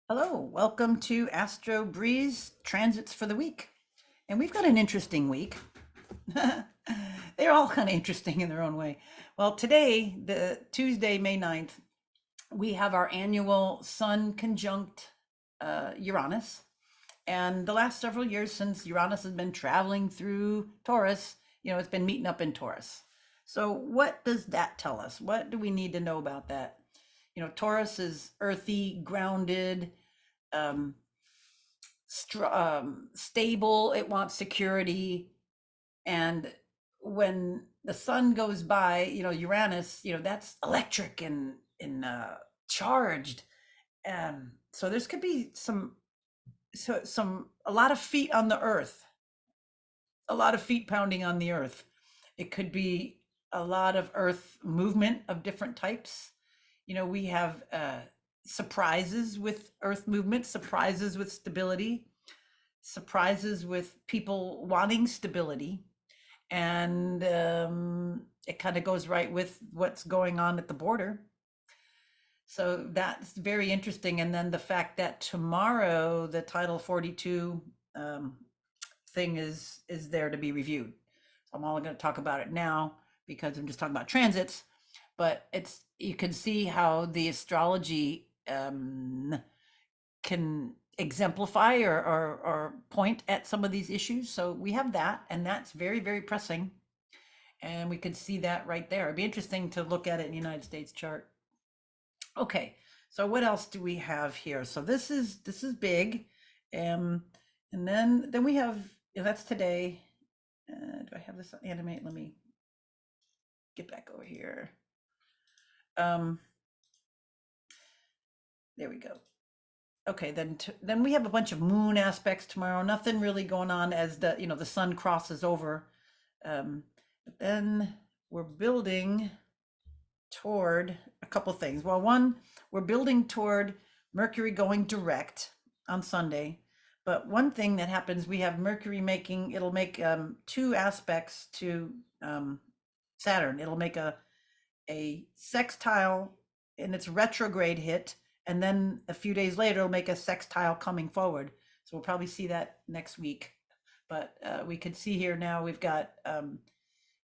Hello, welcome to Astro Breeze Transits for the week. And we've got an interesting week. They're all kind of interesting in their own way. Well, today, the Tuesday, May 9th, we have our annual Sun conjunct Uranus. And the last several years since Uranus has been traveling through Taurus, it's been meeting up in Taurus. So, what does that tell us? What do we need to know about that? Taurus is earthy, grounded, um, stable. It wants security. And when the sun goes by, Uranus, that's electric and charged. So there's could be some a lot of feet on the earth, a lot of feet pounding on the earth. It could be a lot of earth movement of different types. We have surprises with earth movement, surprises with stability, surprises with people wanting stability. And it kind of goes right with what's going on at the border. So that's very interesting. And then the fact that tomorrow the Title 42 thing is there to be reviewed. So I'm only going to talk about it now because I'm just talking about transits, but it's you can see how the astrology can exemplify or point at some of these issues. So we have that, and that's very, very pressing. And we could see that right there. It'd be interesting to look at it in the United States chart. Okay, so what else do we have here? So this is big. And then we have that's today. Do I have this on animate? Let me get back over here. Um, there we go. Okay, then we have a bunch of moon aspects tomorrow. Nothing really going on as the sun crosses over. But then we're building toward a couple things. Well, one, we're building toward Mercury going direct on Sunday. But one thing that happens, we have Mercury it'll make two aspects to Saturn. It'll make a sextile in its retrograde hit, and then a few days later it'll make a sextile coming forward. So we'll probably see that next week. But we could see here now we've got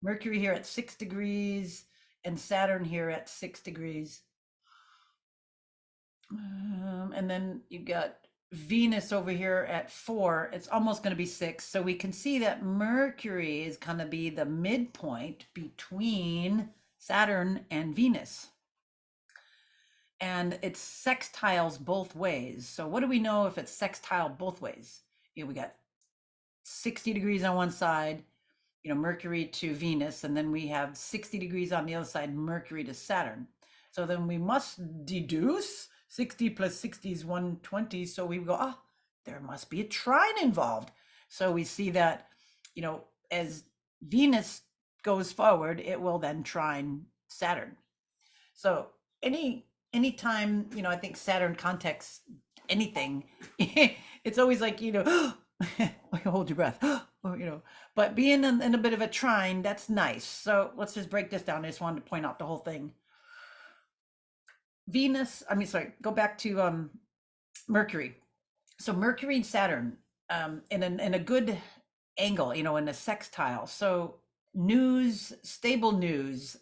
Mercury here at 6 degrees and Saturn here at 6 degrees. And then you've got Venus over here at 4. It's almost going to be 6. So we can see that Mercury is going to be the midpoint between Saturn and Venus. And it's sextiles both ways. So what do we know if it's sextile both ways? We got 60 degrees on one side, Mercury to Venus, and then we have 60 degrees on the other side, Mercury to Saturn. So then we must deduce 60 plus 60 is 120. So we go, there must be a trine involved. So we see that, as Venus goes forward, it will then trine Saturn. So anytime, I think Saturn contacts anything, it's always like, hold your breath, but being in a bit of a trine, that's nice. So let's just break this down. I just wanted to point out the whole thing. Go back to Mercury. So Mercury and Saturn in a good angle, in a sextile. So stable news,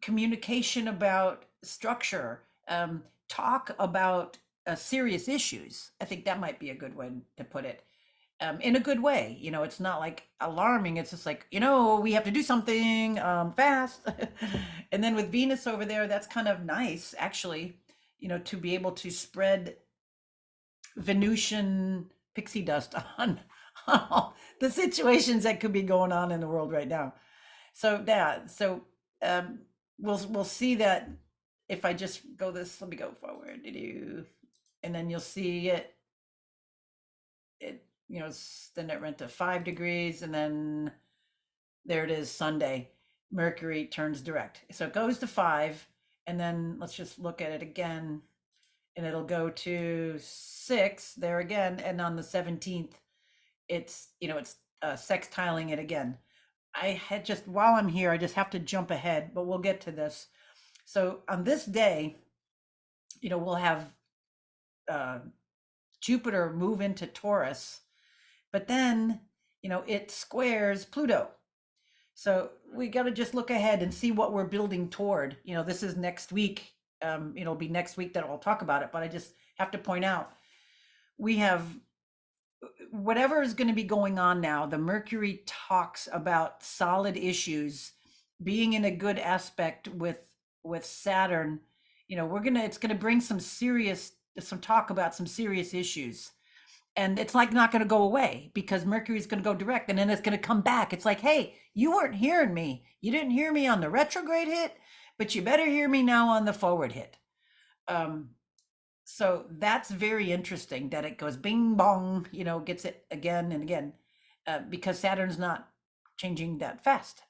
communication about structure, talk about serious issues. I think that might be a good way to put it. In a good way, it's not like alarming. It's just like, we have to do something fast. And then with Venus over there, that's kind of nice, actually, to be able to spread Venusian pixie dust on all the situations that could be going on in the world right now. So um, we'll see that if I just go this. Let me go forward, and then you'll see it. Then it went to 5 degrees, and then there it is Sunday. Mercury turns direct, so it goes to 5, and then let's just look at it again, and it'll go to 6 there again, and on the 17th, it's sextiling it again. I had just while I'm here, I just have to jump ahead, but we'll get to this. So on this day, we'll have uh, Jupiter move into Taurus, but then, it squares Pluto. So we got to just look ahead and see what we're building toward. This is next week. It'll be next week that I'll talk about it, but I just have to point out we have whatever is going to be going on now. The Mercury talks about solid issues being in a good aspect with Saturn. It's gonna bring some talk about some serious issues, and it's like not going to go away because Mercury's going to go direct, and then it's going to come back. It's like, hey, you weren't hearing me. You didn't hear me on the retrograde hit, but you better hear me now on the forward hit. Um, so that's very interesting that it goes bing bong, gets it again and again, because Saturn's not changing that fast.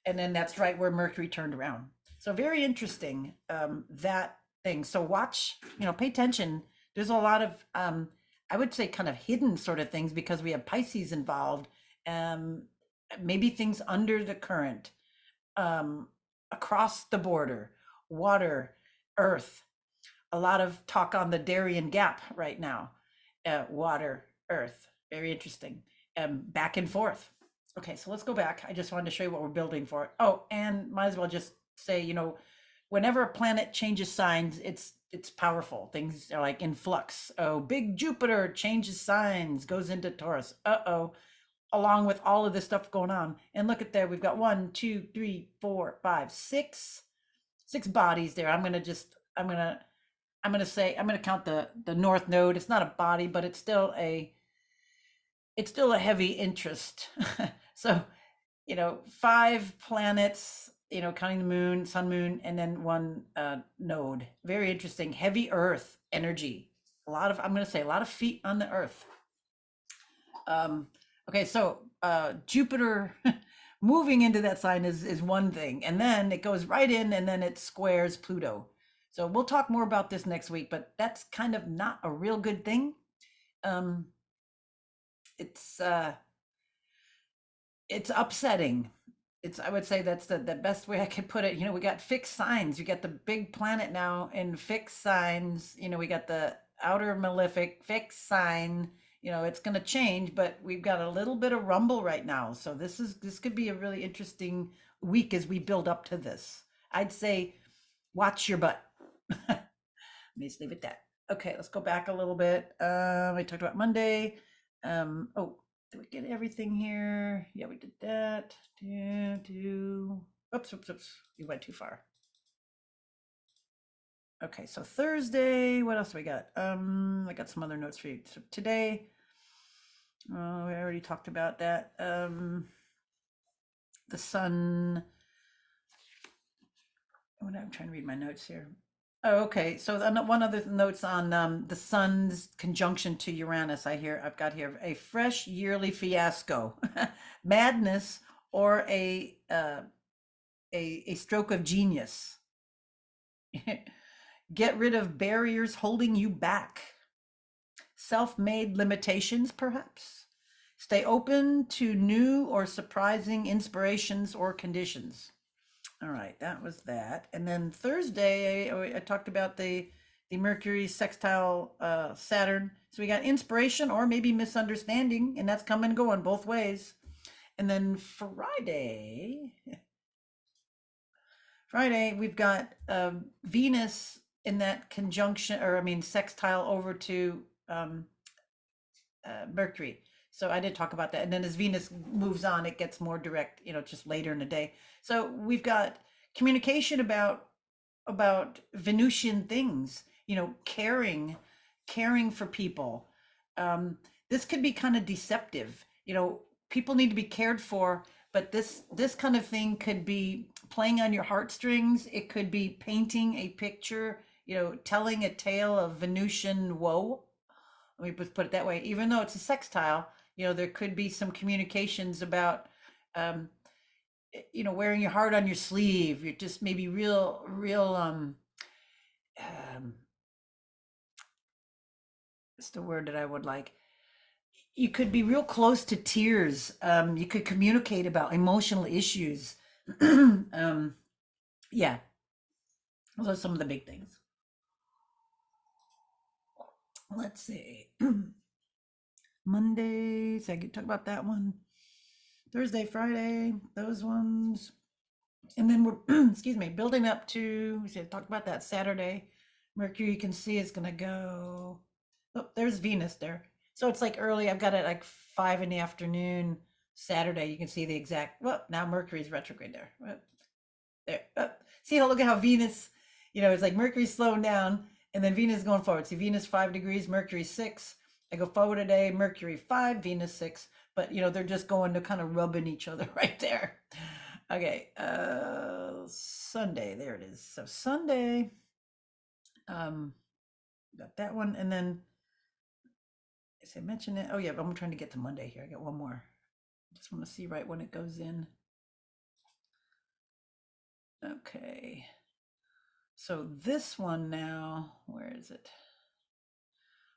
And then that's right where Mercury turned around. So very interesting, that thing. So watch, pay attention. There's a lot of, I would say, kind of hidden sort of things because we have Pisces involved. Um, Maybe things under the current, across the border, water, earth. A lot of talk on the Darien Gap right now. Water, earth, very interesting. Back and forth. Okay, so let's go back. I just wanted to show you what we're building for. Oh, and might as well just say, whenever a planet changes signs, it's powerful. Things are like in flux. Oh, big Jupiter changes signs, goes into Taurus. Uh-oh. Along with all of this stuff going on. And look at there, we've got 1, 2, 3, 4, 5, 6 bodies there. I'm gonna count the north node. It's not a body, but it's still a heavy interest. So, 5 planets, counting the moon, sun, moon, and then 1 node. Very interesting. Heavy earth energy. I'm going to say a lot of feet on the earth. Okay, so Jupiter moving into that sign is one thing, and then it goes right in, and then it squares Pluto. So we'll talk more about this next week, but that's kind of not a real good thing. It's upsetting. I would say that's the best way I could put it. We got fixed signs. You got the big planet now in fixed signs. We got the outer malefic fixed sign. It's going to change, but we've got a little bit of rumble right now. So this could be a really interesting week as we build up to this. I'd say watch your butt. Let me just leave it at that. Okay, let's go back a little bit. We talked about Monday. Oh, did we get everything here? Yeah, we did that. Oops. We went too far. Okay, so Thursday, what else we got? I got some other notes for you. So today, we already talked about that. The sun. I'm trying to read my notes here. Oh, okay. So one other notes on the sun's conjunction to Uranus. I've got here a fresh yearly fiasco, madness, or a stroke of genius. Get rid of barriers holding you back. Self-made limitations, perhaps. Stay open to new or surprising inspirations or conditions. All right, that was that. And then Thursday, I talked about the Mercury sextile Saturn. So we got inspiration or maybe misunderstanding, and that's coming and going both ways. And then Friday, we've got Venus in that conjunction, or I mean sextile over to Mercury. So I did talk about that. And then as Venus moves on, it gets more direct, just later in the day. So we've got communication about Venusian things, caring for people. This could be kind of deceptive. People need to be cared for, but this kind of thing could be playing on your heartstrings. It could be painting a picture, telling a tale of Venusian woe. Let me put it that way. Even though it's a sextile, there could be some communications about, wearing your heart on your sleeve. You're just maybe real, what's the word that I would like? You could be real close to tears. You could communicate about emotional issues. Yeah, those are some of the big things. Let's see. Mondays, I could talk about that one. Thursday, Friday, those ones. And then we're, excuse me, building up to, we said, talk about that Saturday. Mercury, you can see, is going to go. Oh, there's Venus there. So it's like early. I've got it like 5 in the afternoon. Saturday, you can see the exact. Well, now Mercury's retrograde there. There. See how, look at how Venus, it's like Mercury's slowing down and then Venus going forward. See, Venus 5 degrees, Mercury 6. I go forward today, Mercury 5, Venus 6. But, they're just going to kind of rubbing each other right there. Okay, Sunday, there it is. So Sunday, um, got that one, and then as I mentioned it. Oh yeah, but I'm trying to get to Monday here. I got one more. Just want to see right when it goes in. Okay, so this one now, where is it?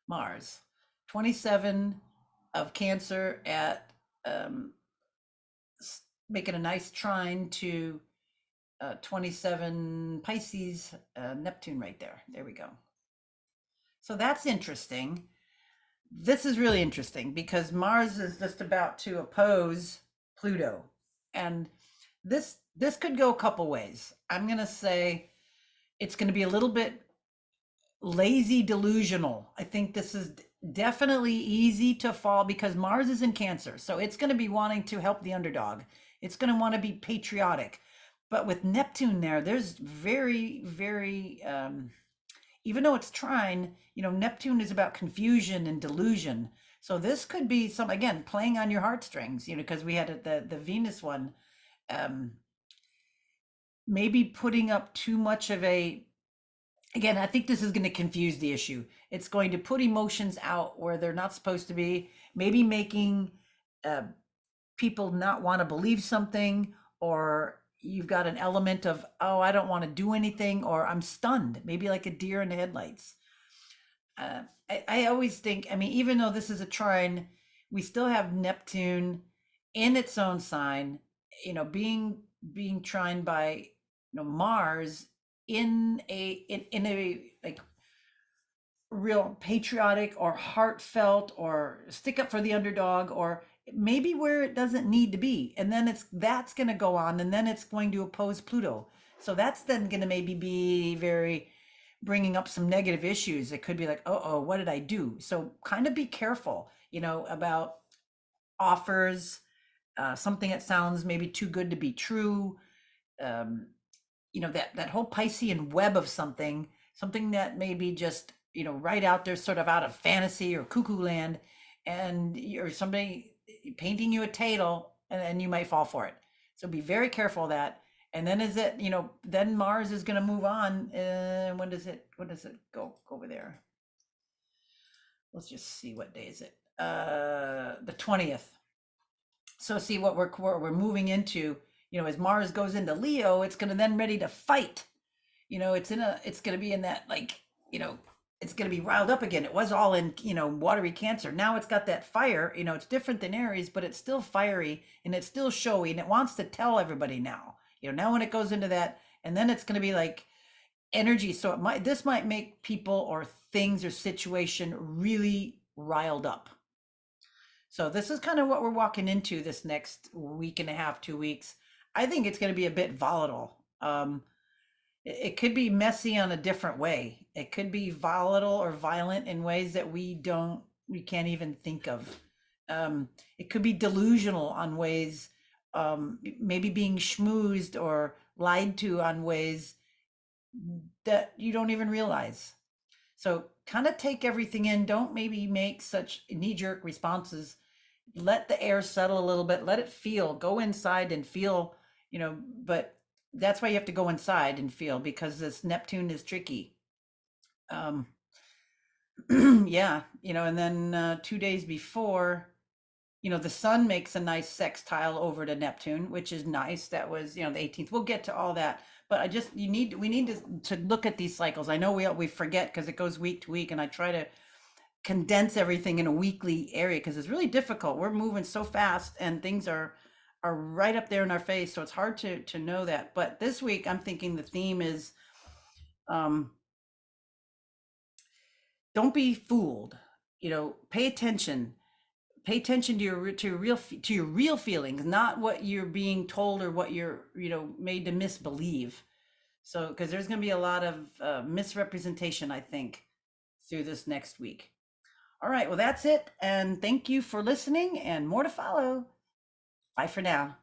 Mars, 27 of Cancer at making a nice trine to 27 Pisces, Neptune right there. There we go. So that's interesting. This is really interesting because Mars is just about to oppose Pluto. And this could go a couple ways. I'm going to say it's going to be a little bit lazy delusional. I think this is definitely easy to fall because Mars is in Cancer. So it's going to be wanting to help the underdog. It's going to want to be patriotic. But with Neptune there, there's very, very, even though it's trine, Neptune is about confusion and delusion. So this could be some, again, playing on your heartstrings, because we had the Venus one, maybe putting up too much of a, again, I think this is going to confuse the issue. It's going to put emotions out where they're not supposed to be, maybe making people not want to believe something, or you've got an element of, oh, I don't want to do anything, or I'm stunned, maybe like a deer in the headlights. I always think, I mean, even though this is a trine, we still have Neptune in its own sign, being trined by Mars in a like real patriotic or heartfelt or stick up for the underdog, or maybe where it doesn't need to be, and then that's going to go on, and then it's going to oppose Pluto. So that's then going to maybe be very bringing up some negative issues. It could be like, oh, what did I do? So kind of be careful, about offers, something that sounds maybe too good to be true. Um, that whole Piscean web of something that maybe just, right out there, sort of out of fantasy or cuckoo land, and you're somebody painting you a tale, and then you might fall for it. So be very careful of that. And then then Mars is going to move on. When does it go over there? Let's just see, what day is it? The 20th. So see what we're moving into, as Mars goes into Leo, it's going to then ready to fight. It's going to be in that, like, it's going to be riled up again. It was all in, watery Cancer. Now it's got that fire, it's different than Aries, but it's still fiery and it's still showy, and it wants to tell everybody now, now when it goes into that, and then it's going to be like energy. So this might make people or things or situation really riled up. So this is kind of what we're walking into this next week and a half, 2 weeks. I think it's going to be a bit volatile. It could be messy on a different way. It could be volatile or violent in ways that we can't even think of. It could be delusional on ways, maybe being schmoozed or lied to on ways that you don't even realize. So kind of take everything in. Don't maybe make such knee-jerk responses. Let the air settle a little bit. Let it feel. Go inside and feel, but that's why you have to go inside and feel, because this Neptune is tricky. Yeah, and then 2 days before, the sun makes a nice sextile over to Neptune, which is nice. That was, the 18th. We'll get to all that, but we need to look at these cycles. I know we forget because it goes week to week, and I try to condense everything in a weekly area because it's really difficult. We're moving so fast and things are right up there in our face, so it's hard to know that. But this week I'm thinking the theme is don't be fooled. Pay attention. Pay attention to your real feelings, not what you're being told or what you're made to misbelieve. So, because there's going to be a lot of misrepresentation, I think, through this next week. All right, well, that's it. And thank you for listening, and more to follow. Bye for now.